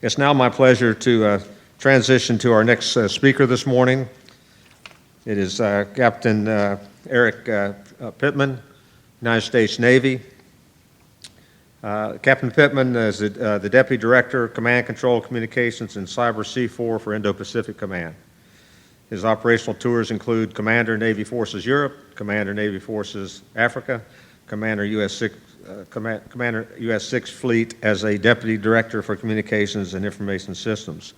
It's now my pleasure to transition to our next speaker this morning. It is Captain Erik Pittman, United States Navy. Captain Pittman is the Deputy Director, Command Control Communications and Cyber C4 for Indo-Pacific Command. His operational tours include Commander Navy Forces Europe, Commander Navy Forces Africa, Commander U.S. 6th Fleet as a Deputy Director for Communications and Information Systems.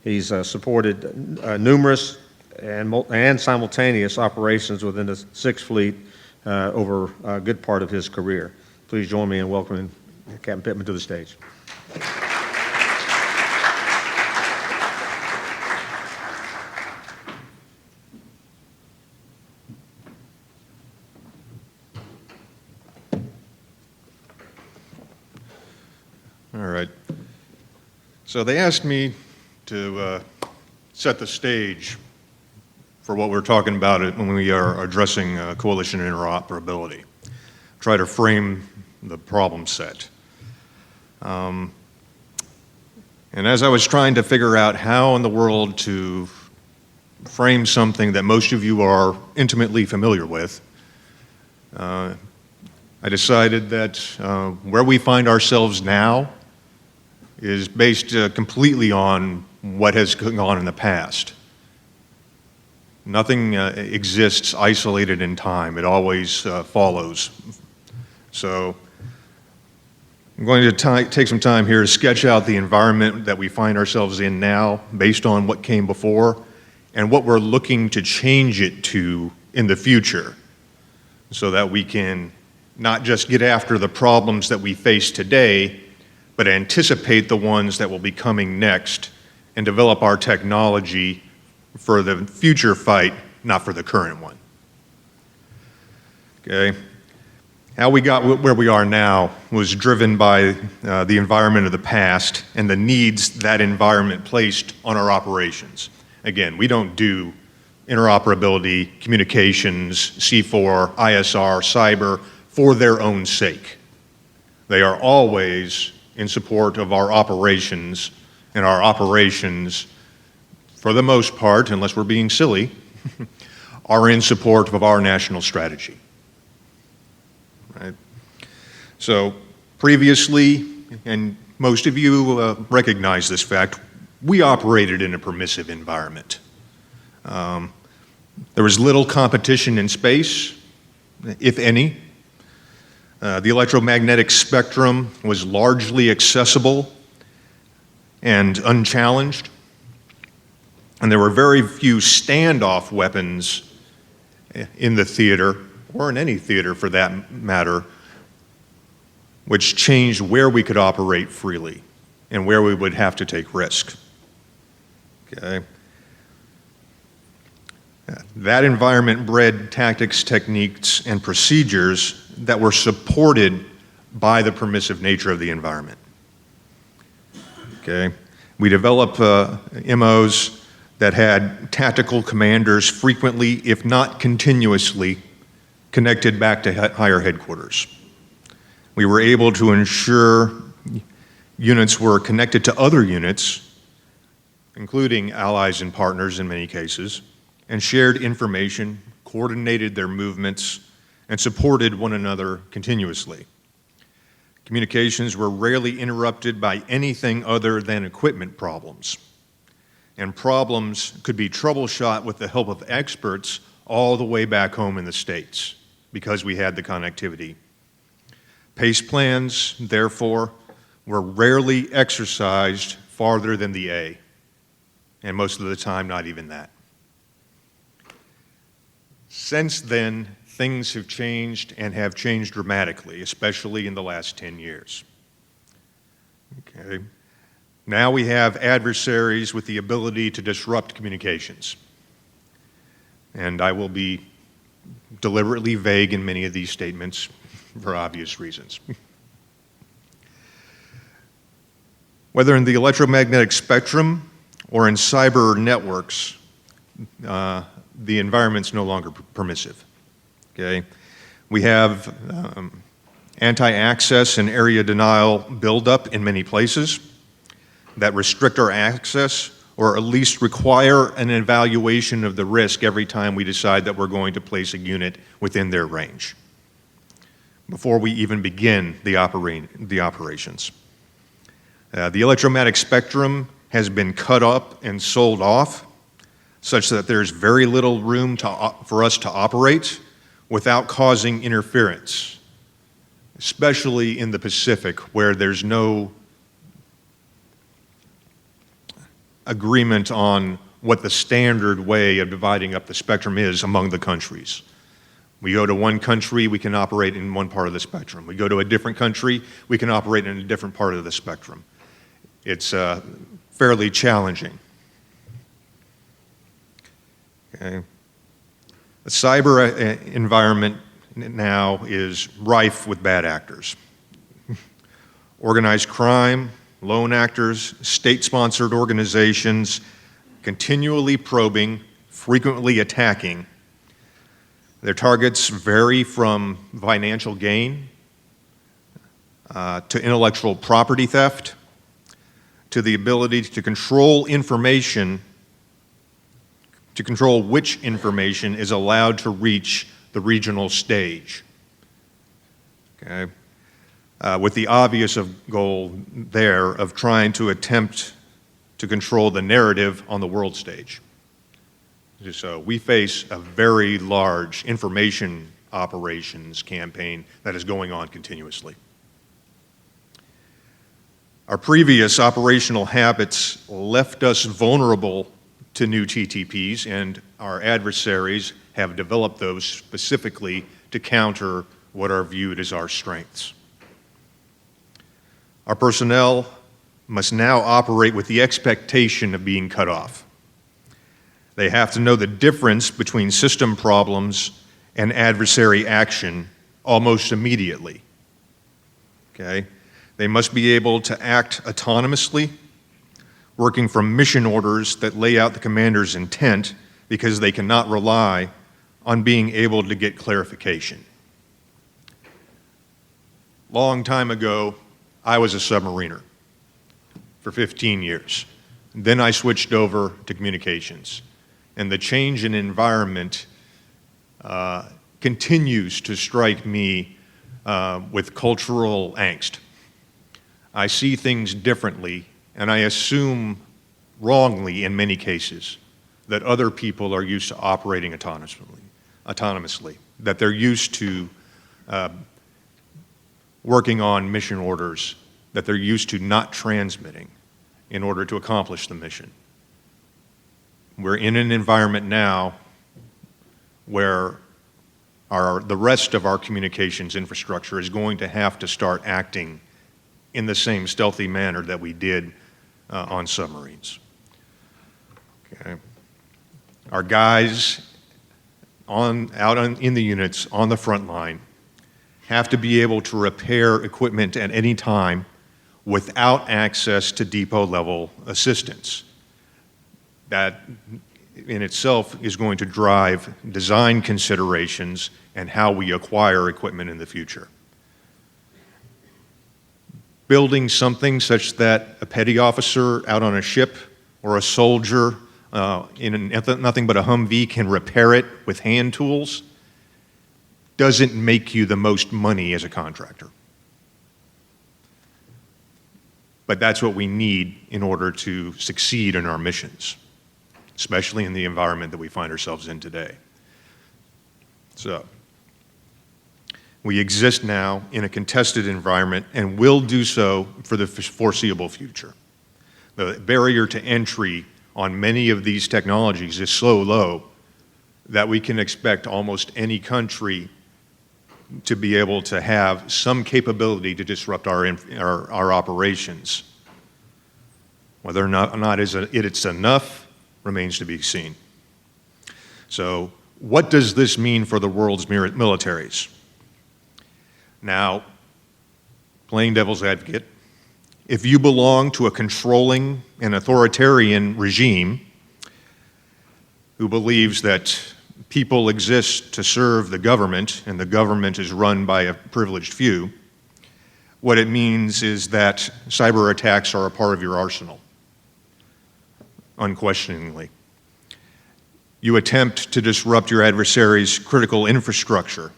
He's supported numerous and simultaneous operations within the 6th Fleet over a good part of his career. Please join me in welcoming Captain Pittman to the stage. All right. So they asked me to set the stage for what we're talking about when we are addressing coalition interoperability. Try to frame the problem set. And as I was trying to figure out how in the world to frame something that most of you are intimately familiar with, I decided that where we find ourselves now is based completely on what has gone on in the past. Nothing exists isolated in time. It always follows. So I'm going to take some time here to sketch out the environment that we find ourselves in now based on what came before and what we're looking to change it to in the future so that we can not just get after the problems that we face today, but anticipate the ones that will be coming next and develop our technology for the future fight, not for the current one. Okay? How we got where we are now was driven by the environment of the past and the needs that environment placed on our operations. Again, we don't do interoperability, communications, C4, ISR, cyber for their own sake. They are always in support of our operations, and our operations, for the most part, unless we're being silly, are in support of our national strategy. Right? So previously, and most of you recognize this fact, we operated in a permissive environment. There was little competition in space, if any. The electromagnetic spectrum was largely accessible and unchallenged, and there were very few standoff weapons in the theater, or in any theater for that matter, which changed where we could operate freely and where we would have to take risk. Okay. That environment bred tactics, techniques, and procedures that were supported by the permissive nature of the environment. Okay. We developed MOs that had tactical commanders frequently, if not continuously, connected back to higher headquarters. We were able to ensure units were connected to other units, including allies and partners in many cases, and shared information, coordinated their movements, and supported one another continuously. Communications were rarely interrupted by anything other than equipment problems. And problems could be troubleshot with the help of experts all the way back home in the States because we had the connectivity. PACE plans, therefore, were rarely exercised farther than the A, and most of the time not even that. Since then, things have changed and have changed dramatically, especially in the last 10 years. Okay. Now we have adversaries with the ability to disrupt communications. And I will be deliberately vague in many of these statements for obvious reasons. Whether in the electromagnetic spectrum or in cyber networks, the environment's no longer permissive. Okay? We have anti-access and area denial buildup in many places. that restrict our access or at least require an evaluation of the risk every time we decide that we're going to place a unit within their range before we even begin the operations. The electromagnetic spectrum has been cut up and sold off such that there's very little room for us to operate without causing interference, especially in the Pacific where there's no agreement on what the standard way of dividing up the spectrum is among the countries. We go to one country, we can operate in one part of the spectrum. We go to a different country, we can operate in a different part of the spectrum. It's fairly challenging. Okay. The cyber environment now is rife with bad actors. Organized crime, lone actors, state-sponsored organizations, continually probing, frequently attacking. Their targets vary from financial gain to intellectual property theft to the ability to control information, to control which information is allowed to reach the regional stage. Okay? With the obvious goal there of trying to attempt to control the narrative on the world stage. So we face a very large information operations campaign that is going on continuously. Our previous operational habits left us vulnerable to new TTPs, and our adversaries have developed those specifically to counter what are viewed as our strengths. Our personnel must now operate with the expectation of being cut off. They have to know the difference between system problems and adversary action almost immediately. Okay? They must be able to act autonomously, working from mission orders that lay out the commander's intent because they cannot rely on being able to get clarification. Long time ago, I was a submariner for 15 years. Then I switched over to communications. And the change in environment continues to strike me with cultural angst. I see things differently, and I assume wrongly in many cases that other people are used to operating autonomously, that they're used to working on mission orders, that they're used to not transmitting in order to accomplish the mission. We're in an environment now where the rest of our communications infrastructure is going to have to start acting in the same stealthy manner that we did on submarines. Okay. Our guys in the units on the front line have to be able to repair equipment at any time without access to depot level assistance. That in itself is going to drive design considerations and how we acquire equipment in the future. Building something such that a petty officer out on a ship or a soldier in nothing but a Humvee can repair it with hand tools doesn't make you the most money as a contractor. But that's what we need in order to succeed in our missions, especially in the environment that we find ourselves in today. So, we exist now in a contested environment and will do so for the foreseeable future. The barrier to entry on many of these technologies is so low that we can expect almost any country to be able to have some capability to disrupt our operations. Whether or not it's enough remains to be seen. So, what does this mean for the world's militaries? Now, playing devil's advocate, if you belong to a controlling and authoritarian regime who believes that people exist to serve the government and the government is run by a privileged few, What it means is that cyber attacks are a part of your arsenal, unquestioningly. You attempt to disrupt your adversary's critical infrastructure.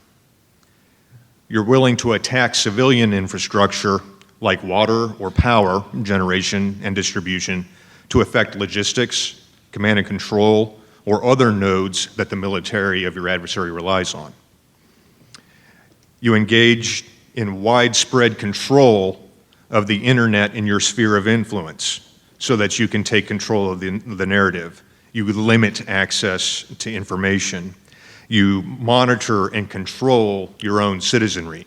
You're willing to attack civilian infrastructure like water or power generation and distribution to affect logistics, command and control, or other nodes that the military of your adversary relies on. You engage in widespread control of the internet in your sphere of influence so that you can take control of the narrative. You limit access to information. You monitor and control your own citizenry.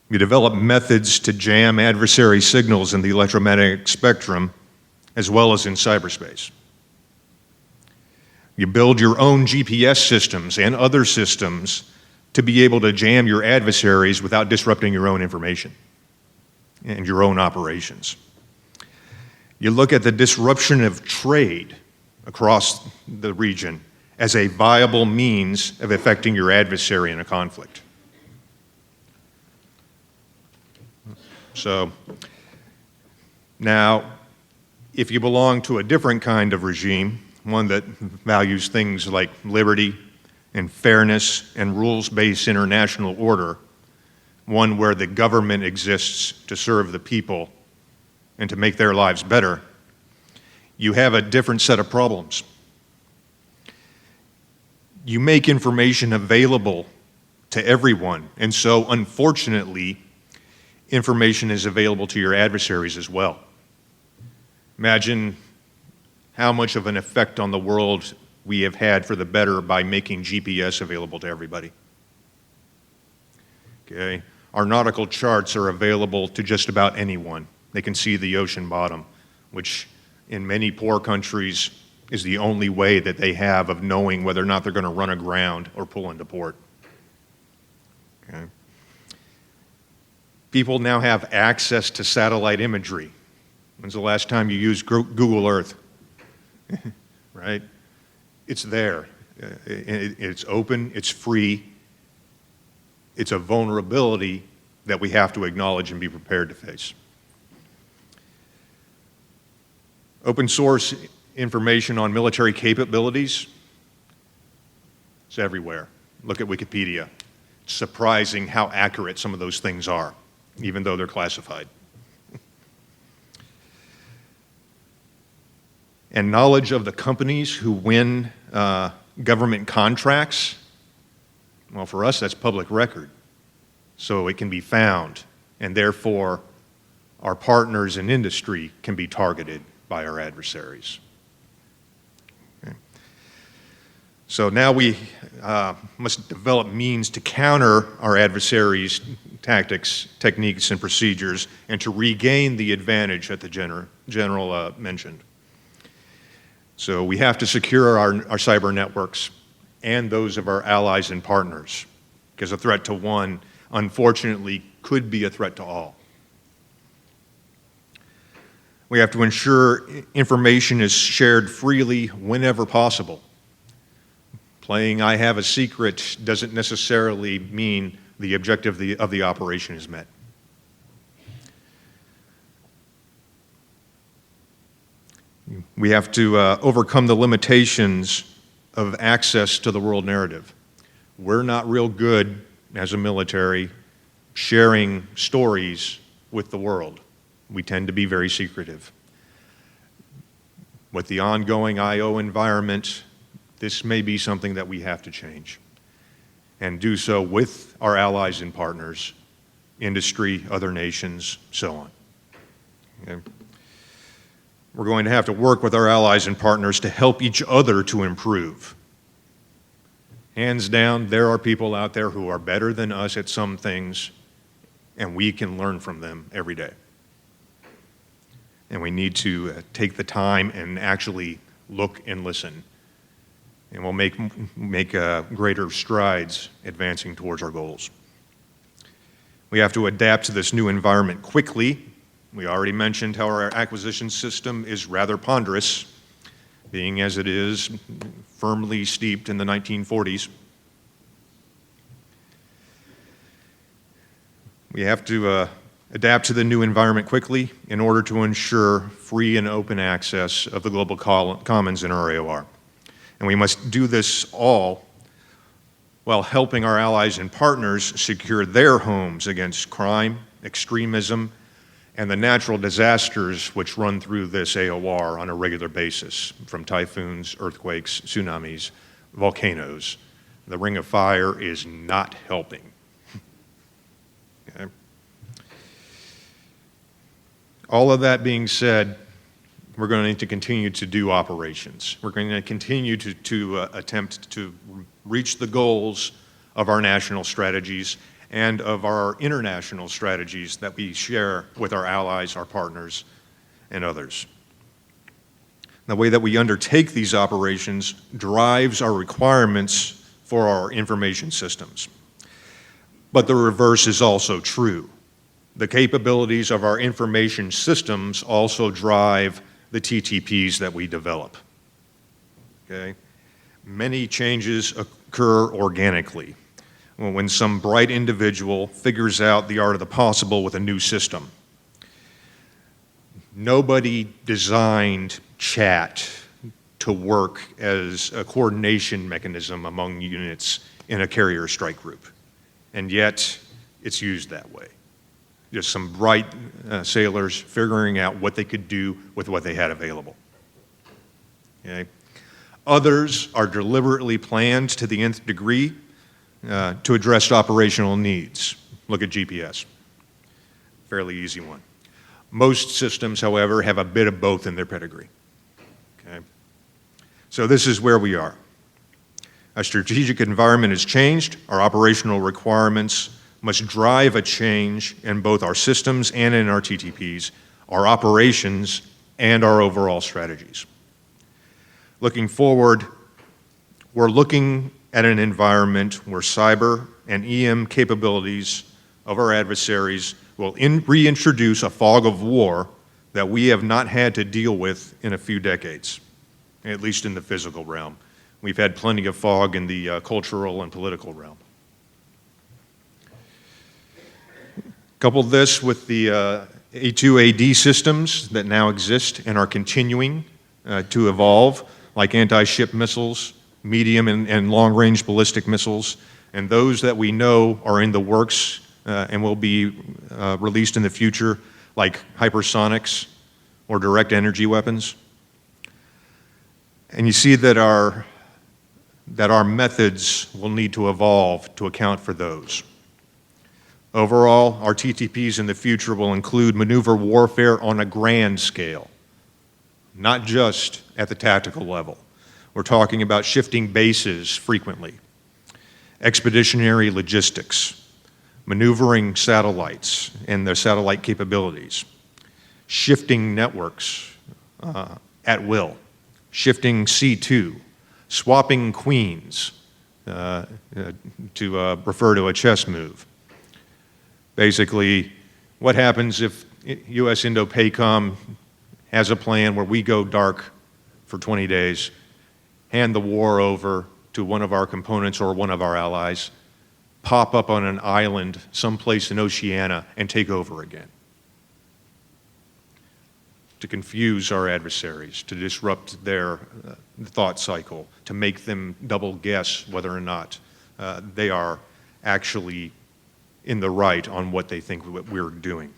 You develop methods to jam adversary signals in the electromagnetic spectrum as well as in cyberspace. You build your own GPS systems and other systems to be able to jam your adversaries without disrupting your own information and your own operations. You look at the disruption of trade across the region as a viable means of affecting your adversary in a conflict. So, now, if you belong to a different kind of regime, one that values things like liberty and fairness and rules-based international order, one where the government exists to serve the people and to make their lives better, you have a different set of problems. You make information available to everyone, and so unfortunately, information is available to your adversaries as well. Imagine how much of an effect on the world we have had for the better by making GPS available to everybody. Okay? Our nautical charts are available to just about anyone. They can see the ocean bottom, which in many poor countries is the only way that they have of knowing whether or not they're going to run aground or pull into port. Okay? People now have access to satellite imagery. When's the last time you used Google Earth? Right? It's there. It's open, it's free. It's a vulnerability that we have to acknowledge and be prepared to face. Open source information on military capabilities is everywhere. Look at Wikipedia. It's surprising how accurate some of those things are, even though they're classified. And knowledge of the companies who win government contracts, well, for us, that's public record. So it can be found, and therefore, our partners in industry can be targeted by our adversaries. Okay. So now we must develop means to counter our adversaries' tactics, techniques, and procedures, and to regain the advantage that the General mentioned. So we have to secure our cyber networks and those of our allies and partners, because a threat to one, unfortunately, could be a threat to all. We have to ensure information is shared freely whenever possible. Playing I have a secret doesn't necessarily mean the objective of the operation is met. We have to overcome the limitations of access to the world narrative. We're not real good as a military sharing stories with the world. We tend to be very secretive. With the ongoing I/O environment, this may be something that we have to change, and do so with our allies and partners, industry, other nations, so on. Okay? We're going to have to work with our allies and partners to help each other to improve. Hands down, there are people out there who are better than us at some things, and we can learn from them every day. And we need to take the time and actually look and listen. And we'll make greater strides advancing towards our goals. We have to adapt to this new environment quickly. We already mentioned how our acquisition system is rather ponderous, being as it is firmly steeped in the 1940s. We have to adapt to the new environment quickly in order to ensure free and open access of the global commons in our AOR. And we must do this all while helping our allies and partners secure their homes against crime, extremism, and the natural disasters which run through this AOR on a regular basis, from typhoons, earthquakes, tsunamis, volcanoes. The Ring of Fire is not helping. Okay. All of that being said, we're going to need to continue to do operations. We're going to continue to attempt to reach the goals of our national strategies and of our international strategies that we share with our allies, our partners, and others. The way that we undertake these operations drives our requirements for our information systems. But the reverse is also true. The capabilities of our information systems also drive the TTPs that we develop. Okay? Many changes occur organically when some bright individual figures out the art of the possible with a new system. Nobody designed chat to work as a coordination mechanism among units in a carrier strike group, and yet it's used that way. Just some bright sailors figuring out what they could do with what they had available. Okay? Others are deliberately planned to the nth degree to address operational needs. Look at GPS. Fairly easy one. Most systems, however, have a bit of both in their pedigree. Okay? So this is where we are. Our strategic environment has changed. Our operational requirements must drive a change in both our systems and in our TTPs, our operations, and our overall strategies. Looking forward, we're looking at an environment where cyber and EM capabilities of our adversaries will reintroduce a fog of war that we have not had to deal with in a few decades, at least in the physical realm. We've had plenty of fog in the cultural and political realm. Couple this with the A2AD systems that now exist and are continuing to evolve, like anti-ship missiles, medium and long-range ballistic missiles, and those that we know are in the works and will be released in the future, like hypersonics or direct energy weapons. And you see that our methods will need to evolve to account for those. Overall, our TTPs in the future will include maneuver warfare on a grand scale, not just at the tactical level. We're talking about shifting bases frequently, expeditionary logistics, maneuvering satellites and their satellite capabilities, shifting networks at will, shifting C2, swapping queens, to refer to a chess move. Basically, what happens if U.S. Indo-PACOM has a plan where we go dark for 20 days, hand the war over to one of our components or one of our allies, pop up on an island someplace in Oceania, and take over again? To confuse our adversaries, to disrupt their thought cycle, to make them double guess whether or not they are actually in the right on what they think we're doing.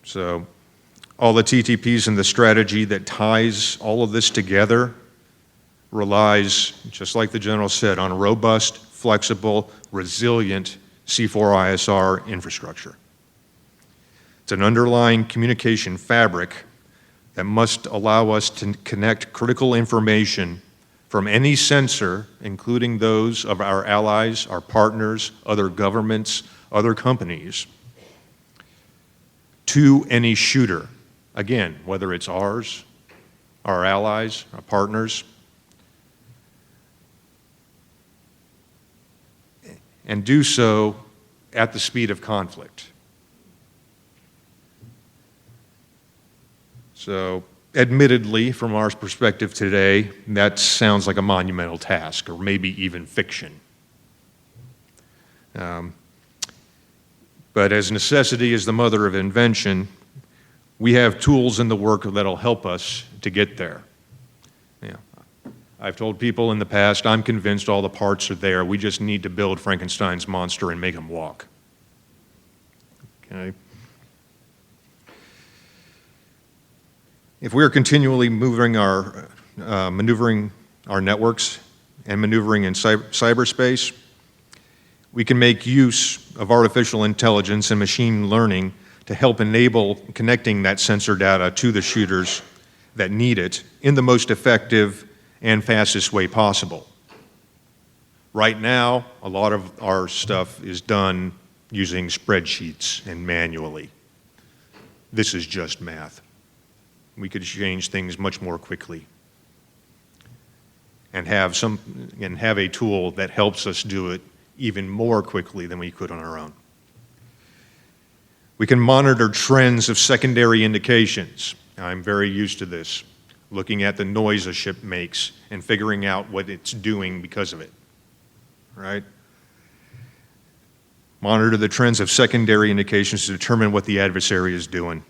So all the TTPs and the strategy that ties all of this together relies, just like the General said, on a robust, flexible, resilient C4ISR infrastructure. It's an underlying communication fabric that must allow us to connect critical information from any sensor, including those of our allies, our partners, other governments, other companies, to any shooter. Again, whether it's ours, our allies, our partners, and do so at the speed of conflict. So, admittedly, from our perspective today, that sounds like a monumental task, or maybe even fiction. But as necessity is the mother of invention, we have tools in the work that'll help us to get there. Yeah. I've told people in the past, I'm convinced all the parts are there. We just need to build Frankenstein's monster and make him walk. Okay. If we're continually maneuvering our networks and maneuvering in cyberspace, we can make use of artificial intelligence and machine learning to help enable connecting that sensor data to the shooters that need it in the most effective and fastest way possible. Right now, a lot of our stuff is done using spreadsheets and manually. This is just math. We could change things much more quickly and have a tool that helps us do it even more quickly than we could on our own. We can monitor trends of secondary indications. I'm very used to this, looking at the noise a ship makes and figuring out what it's doing because of it, right? Monitor the trends of secondary indications to determine what the adversary is doing.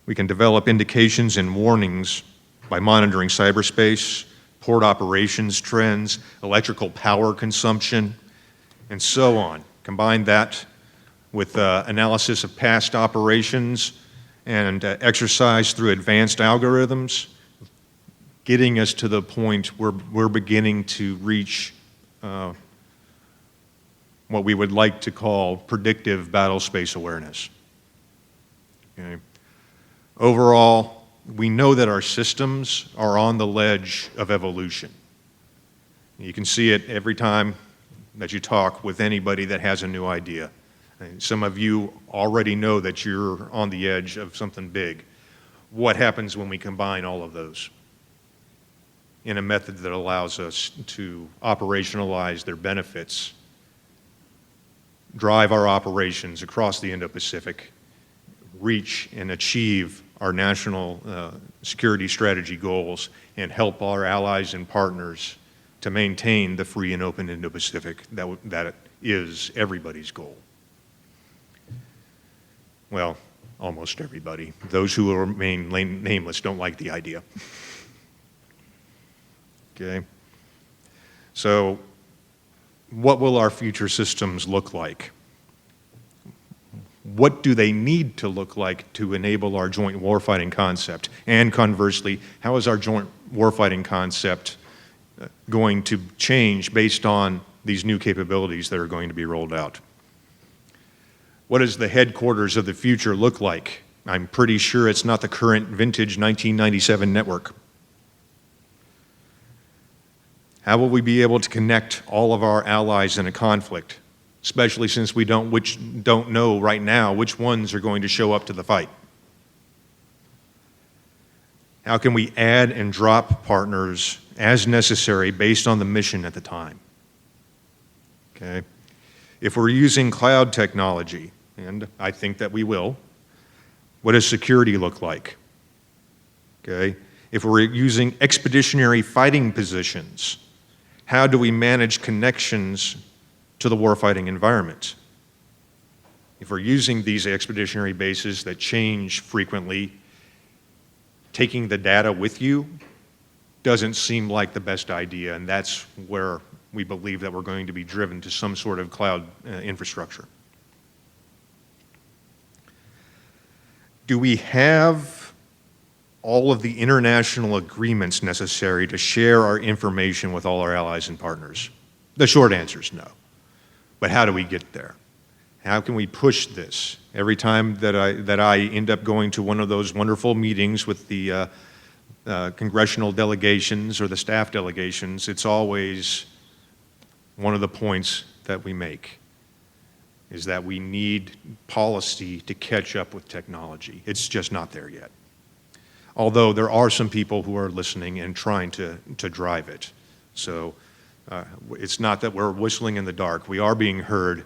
We can develop indications and warnings by monitoring cyberspace, port operations trends, electrical power consumption, and so on. Combine that with analysis of past operations and exercise through advanced algorithms, getting us to the point where we're beginning to reach what we would like to call predictive battle space awareness. Okay. Overall, we know that our systems are on the ledge of evolution. You can see it every time that you talk with anybody that has a new idea. And some of you already know that you're on the edge of something big. What happens when we combine all of those in a method that allows us to operationalize their benefits, drive our operations across the Indo-Pacific, reach and achieve our national security strategy goals, and help our allies and partners to maintain the free and open Indo-Pacific that is everybody's goal. Well, almost everybody. Those who will remain nameless don't like the idea. Okay. So, what will our future systems look like? What do they need to look like to enable our joint warfighting concept? And conversely, how is our joint warfighting concept going to change based on these new capabilities that are going to be rolled out? What does the headquarters of the future look like? I'm pretty sure it's not the current vintage 1997 network. How will we be able to connect all of our allies in a conflict, especially since we don't know right now which ones are going to show up to the fight? How can we add and drop partners as necessary based on the mission at the time? Okay. If we're using cloud technology, and I think that we will, what does security look like? Okay. If we're using expeditionary fighting positions, how do we manage connections to the warfighting environment? If we're using these expeditionary bases that change frequently, taking the data with you doesn't seem like the best idea, and that's where we believe that we're going to be driven to some sort of cloud infrastructure. Do we have all of the international agreements necessary to share our information with all our allies and partners? The short answer is no. But how do we get there? How can we push this? Every time that I end up going to one of those wonderful meetings with the congressional delegations or the staff delegations, it's always one of the points that we make, is that we need policy to catch up with technology. It's just not there yet. Although there are some people who are listening and trying to drive it. So it's not that we're whistling in the dark. We are being heard,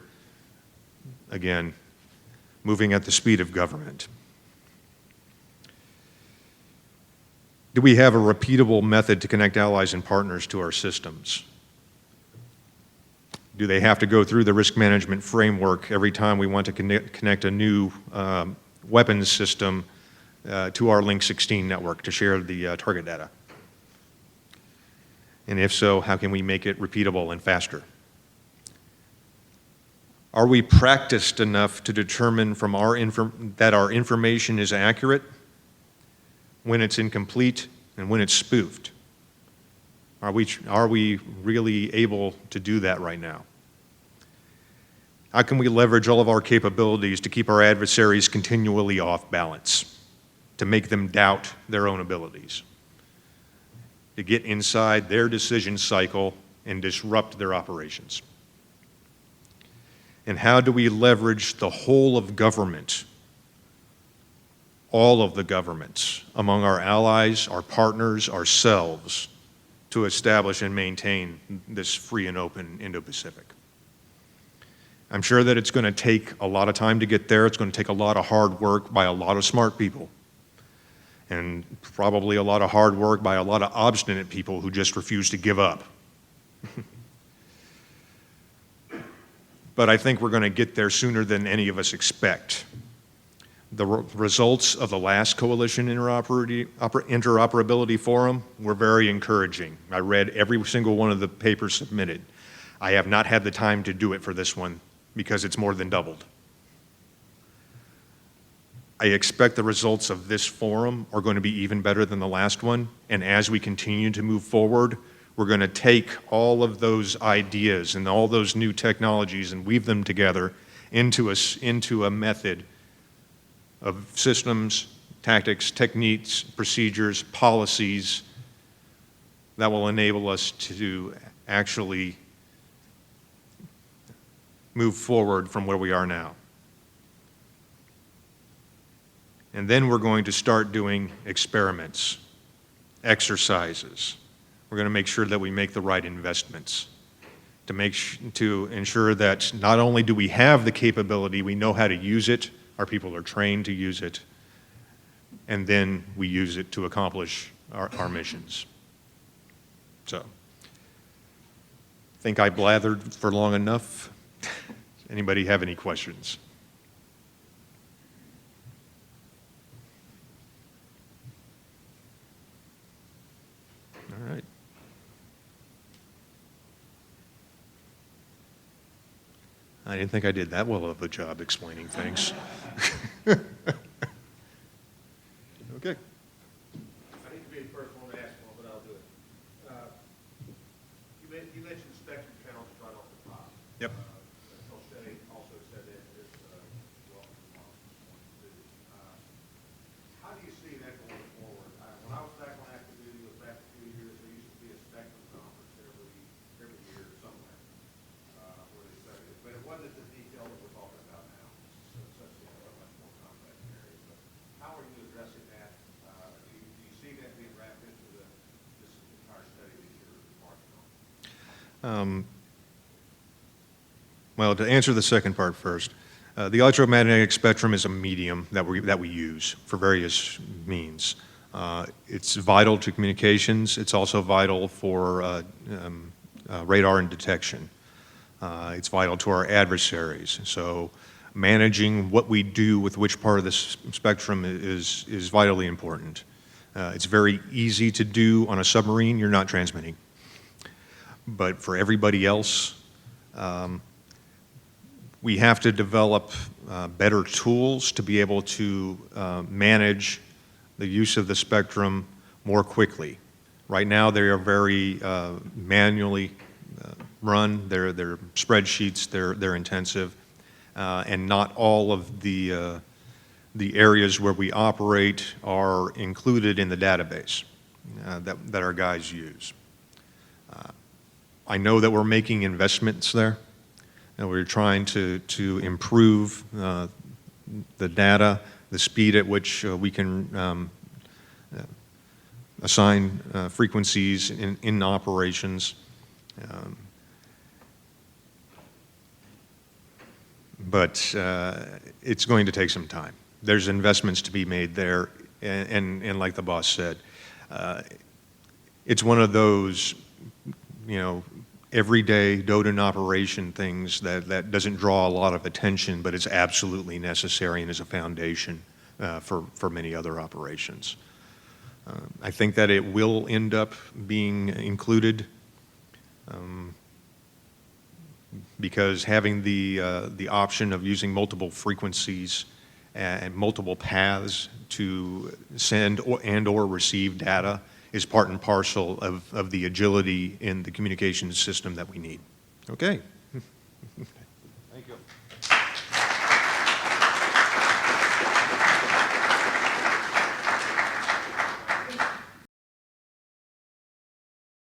again, moving at the speed of government. Do we have a repeatable method to connect allies and partners to our systems? Do they have to go through the risk management framework every time we want to connect a new weapons system to our Link 16 network to share the target data? And if so, how can we make it repeatable and faster? Are we practiced enough to determine from that our information is accurate when it's incomplete and when it's spoofed? Are we really able to do that right now? How can we leverage all of our capabilities to keep our adversaries continually off balance, to make them doubt their own abilities, to get inside their decision cycle and disrupt their operations? And how do we leverage the whole of government, all of the governments, among our allies, our partners, ourselves, to establish and maintain this free and open Indo-Pacific? I'm sure that it's going to take a lot of time to get there. It's going to take a lot of hard work by a lot of smart people, and probably a lot of hard work by a lot of obstinate people who just refuse to give up. But I think we're going to get there sooner than any of us expect. The results of the last Coalition Interoperability Forum were very encouraging. I read every single one of the papers submitted. I have not had the time to do it for this one because it's more than doubled. I expect the results of this forum are going to be even better than the last one, and as we continue to move forward, we're going to take all of those ideas and all those new technologies and weave them together into a method of systems, tactics, techniques, procedures, policies that will enable us to actually move forward from where we are now. And then we're going to start doing experiments, exercises. We're going to make sure that we make the right investments to ensure that not only do we have the capability, we know how to use it, our people are trained to use it, and then we use it to accomplish our missions. So, I think I blathered for long enough. Anybody have any questions? All right. I didn't think I did that well of a job explaining things. Okay. I need to be the first one to ask one, but I'll do it. You mentioned spectrum channels right off the top. Yep. Shea also said that this welcome to how do you see that going forward? When I was back on active duty, was back a few years, there used to be a spectrum conference every year somewhere where they studied it. But it wasn't the detail that we're talking about now. It's such a much more complex area. But how are you addressing that? Do you see that being wrapped into this entire study that you're embarking on? Well, to answer the second part first, the electromagnetic spectrum is a medium that we use for various means. It's vital to communications. It's also vital for radar and detection. It's vital to our adversaries. So managing what we do with which part of the spectrum is vitally important. It's very easy to do on a submarine. You're not transmitting. But for everybody else, we have to develop better tools to be able to manage the use of the spectrum more quickly. Right now, they are very manually run. They're spreadsheets. They're intensive, and not all of the areas where we operate are included in the database that our guys use. I know that we're making investments there, and we're trying to improve the data, the speed at which we can assign frequencies in operations. But it's going to take some time. There's investments to be made there, and like the boss said, it's one of those, everyday DODIN operation things that doesn't draw a lot of attention, but it's absolutely necessary and is a foundation for many other operations. I think that it will end up being included because having the option of using multiple frequencies and multiple paths to send or receive data is part and parcel of the agility in the communications system that we need. Okay. Thank you.